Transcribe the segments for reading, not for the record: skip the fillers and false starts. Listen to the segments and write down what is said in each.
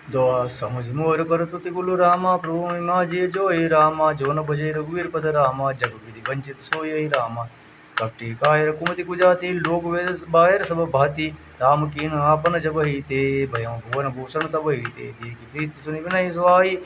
दुआ समझ मोर कर तुति कुल रामा प्रभु महिमा जे जोय रामा जो न भजे रघुवीर पद रामा जग विधि वंचित सोय रामा कपटी कायर कुमति कुजाति लोक वेद बायर सब भांति राम कीन आपन जब ही ते भयं भुवन भूषण तब ही ते देखी प्रीति सुनि विनय सुहाई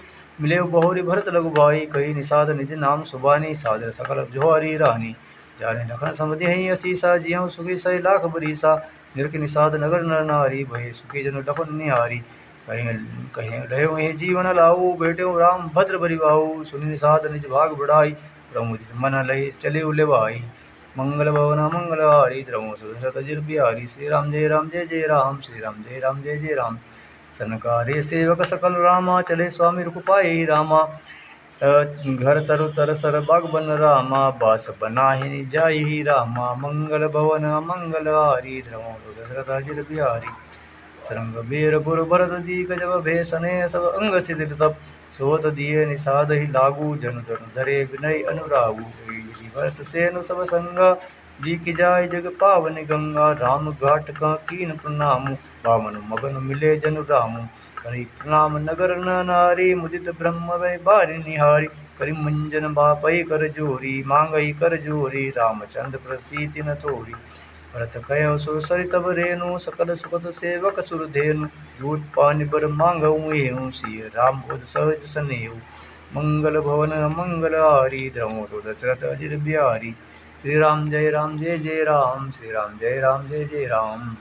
मिले बहुरी भरत लघु भाई कही निषाद निज नाम सुबानी सादर सकल जोहरी रानी जाने लखन समधि हई असीसा जियं सुखी सही लाख बरीसा निरख निषाद नगर नर नारी भय सुखी जन लखन निहारी कहीं कहीं रहे हे जीवन लाऊ बेटे राम भद्र बरिबाऊ सुनि निषाद निज भाग बढ़ाई प्रमुदित मन लय चले उले भाई मंगल भवन मंगल हारी द्रवो सुदशरथ जिर बिहारी श्री राम जय राम जय जय राम श्री राम जय राम जय जय राम सनकारे सेवक सकल रामा चले स्वामी रुकपाई रामा घर तरु तर सर बाग बन रामा बास बनाहि जाहि रामा मंगल भवन मंगल हारी द्रवो सुदशरथ जिर बिहारी सरंग बेर पुर भरत दीक जब भेसने सब अंग सिदिर तप सोत दिए निषाद ही लागू जनु जनु धरे विनय अनुरागु गिरि भरत सेनु सब संगा दीक जाय जग पावन गंगा राम घाट का कीन प्रणाम बामन मगन मिले जनु रामु करी प्रणाम नगर न नारी मुदित ब्रह्म वै बारी निहारी करी मंजन बापई कर जोरी मांगई कर जोरी रामचंद्र प्रतीति न तोरी भरत कयो सो सरि तब रेनु सकल सुखद सेवक सुर धेनु दूत पानि बर मांगऊ एहु सिय राम बोध सहज सनेहु मंगल भवन मंगल हारी द्रवो तो दशरथ अजिर बिहारी श्री राम जय जय राम श्री राम जय जय राम